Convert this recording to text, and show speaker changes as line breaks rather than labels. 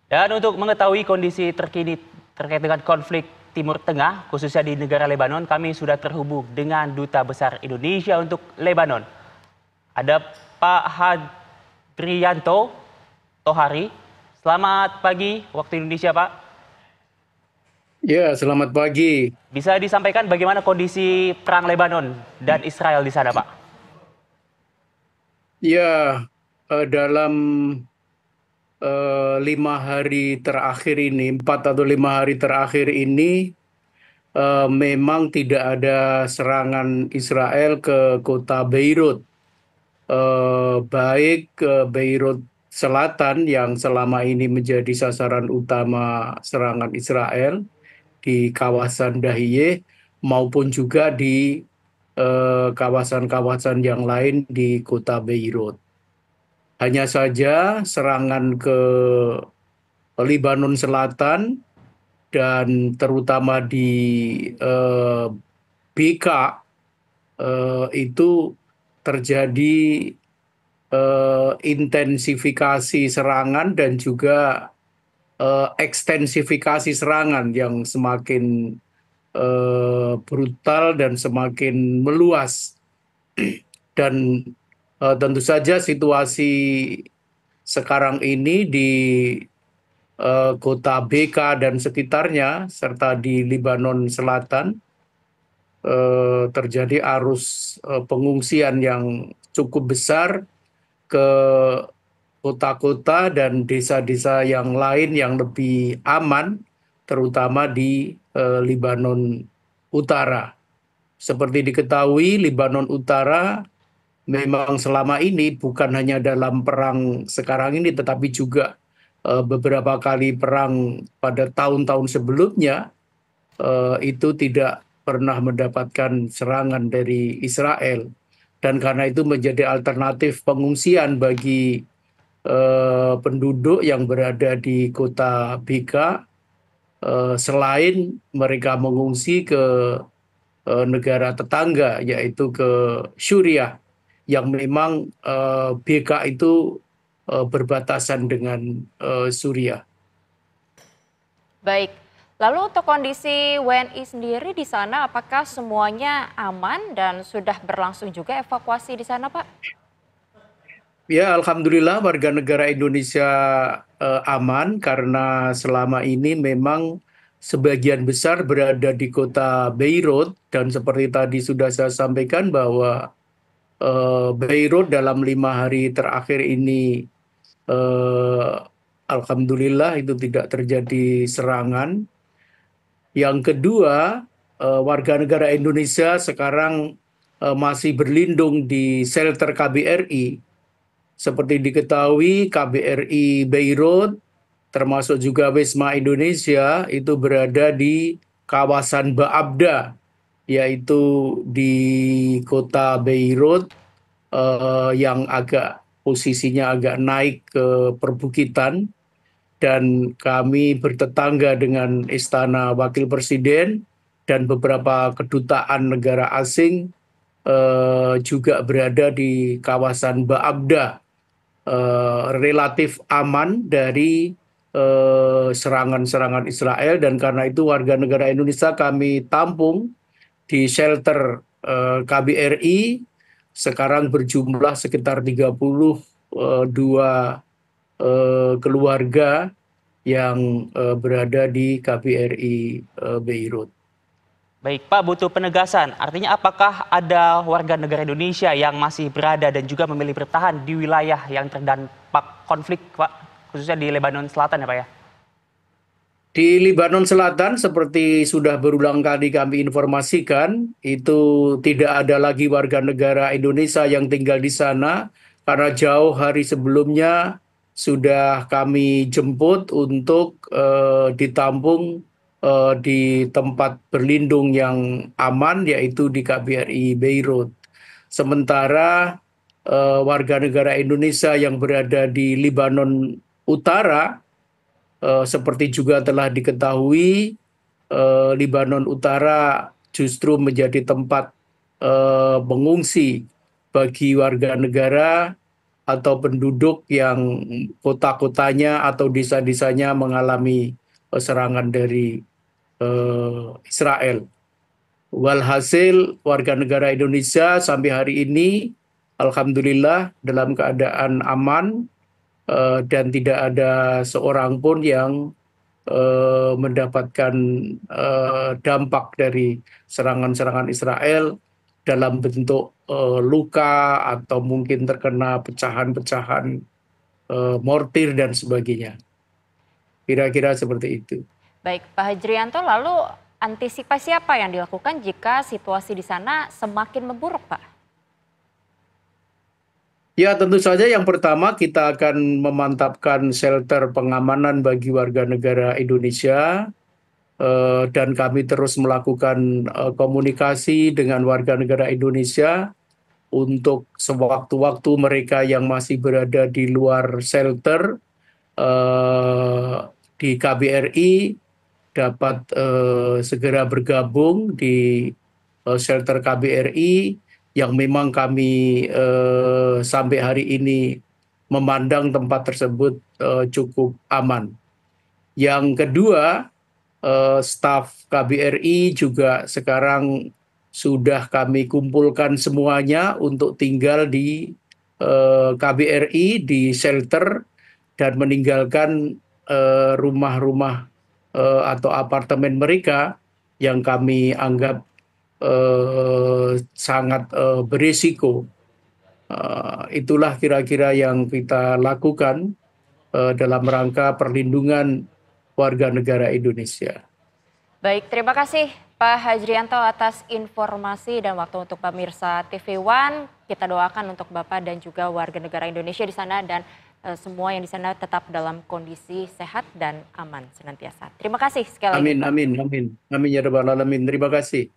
Dan untuk mengetahui kondisi terkini terkait dengan konflik Timur Tengah, khususnya di negara Lebanon, kami sudah terhubung dengan Duta Besar Indonesia untuk Lebanon. Ada Pak Hadrianto Tohari. Selamat pagi waktu Indonesia, Pak.
Ya, selamat pagi.
Bisa disampaikan bagaimana kondisi perang Lebanon dan Israel di sana, Pak?
Ya, dalam 5 hari terakhir ini, 4 atau 5 hari terakhir ini, memang tidak ada serangan Israel ke kota Beirut, baik ke Beirut Selatan yang selama ini menjadi sasaran utama serangan Israel di kawasan Dahiyeh, maupun juga di kawasan-kawasan yang lain di kota Beirut. Hanya saja serangan ke Lebanon Selatan dan terutama di eh, BK itu terjadi intensifikasi serangan dan juga ekstensifikasi serangan yang semakin brutal dan semakin meluas. Dan tentu saja situasi sekarang ini di kota BK dan sekitarnya, serta di Lebanon Selatan, terjadi arus pengungsian yang cukup besar ke kota-kota dan desa-desa yang lain yang lebih aman, terutama di Lebanon Utara. Seperti diketahui, Lebanon Utara memang selama ini bukan hanya dalam perang sekarang ini, tetapi juga beberapa kali perang pada tahun-tahun sebelumnya itu tidak pernah mendapatkan serangan dari Israel. Dan karena itu menjadi alternatif pengungsian bagi penduduk yang berada di kota Bika, selain mereka mengungsi ke negara tetangga, yaitu ke Suriah, yang memang BK itu berbatasan dengan Suriah.
Baik, lalu untuk kondisi WNI sendiri di sana apakah semuanya aman dan sudah berlangsung juga evakuasi di sana, Pak?
Ya, alhamdulillah warga negara Indonesia aman karena selama ini memang sebagian besar berada di kota Beirut, dan seperti tadi sudah saya sampaikan bahwa Beirut dalam 5 hari terakhir ini eh, alhamdulillah itu tidak terjadi serangan. Yang kedua, warga negara Indonesia sekarang masih berlindung di shelter KBRI. Seperti diketahui, KBRI Beirut, termasuk juga Wisma Indonesia, itu berada di kawasan Baabda, yaitu di kota Beirut, yang posisinya agak naik ke perbukitan, dan kami bertetangga dengan Istana Wakil Presiden dan beberapa kedutaan negara asing juga berada di kawasan Baabda, relatif aman dari serangan-serangan Israel. Dan karena itu warga negara Indonesia kami tampung di shelter KBRI, sekarang berjumlah sekitar 32 keluarga yang berada di KBRI Beirut.
Baik, Pak, butuh penegasan. Artinya apakah ada warga negara Indonesia yang masih berada dan juga memilih bertahan di wilayah yang terdampak konflik, Pak? Khususnya di Lebanon Selatan ya, Pak ya?
Di Lebanon Selatan, seperti sudah berulang kali kami informasikan, itu tidak ada lagi warga negara Indonesia yang tinggal di sana, karena jauh hari sebelumnya sudah kami jemput untuk ditampung di tempat berlindung yang aman, yaitu di KBRI Beirut. Sementara warga negara Indonesia yang berada di Lebanon Utara, seperti juga telah diketahui, Lebanon Utara justru menjadi tempat mengungsi bagi warga negara atau penduduk yang kota-kotanya atau desa-desanya mengalami serangan dari Israel. Walhasil warga negara Indonesia sampai hari ini alhamdulillah dalam keadaan aman dan tidak ada seorang pun yang mendapatkan dampak dari serangan-serangan Israel dalam bentuk luka atau mungkin terkena pecahan-pecahan mortir dan sebagainya. Kira-kira seperti itu.
Baik, Pak Hajrianto, lalu antisipasi apa yang dilakukan jika situasi di sana semakin memburuk, Pak?
Ya, tentu saja yang pertama kita akan memantapkan shelter pengamanan bagi warga negara Indonesia dan kami terus melakukan komunikasi dengan warga negara Indonesia untuk sewaktu-waktu mereka yang masih berada di luar shelter di KBRI dapat segera bergabung di shelter KBRI yang memang kami sampai hari ini memandang tempat tersebut cukup aman. Yang kedua, staf KBRI juga sekarang sudah kami kumpulkan semuanya untuk tinggal di KBRI di shelter dan meninggalkan rumah-rumah atau apartemen mereka yang kami anggap sangat berisiko. Itulah kira-kira yang kita lakukan dalam rangka perlindungan warga negara Indonesia.
Baik, terima kasih Pak Hajrianto atas informasi dan waktu untuk pemirsa TV One. Kita doakan untuk Bapak dan juga warga negara Indonesia di sana dan semua yang di sana tetap dalam kondisi sehat dan aman senantiasa. Terima kasih sekali lagi.
Amin, amin, amin. Amin ya rabbal alamin. Terima kasih.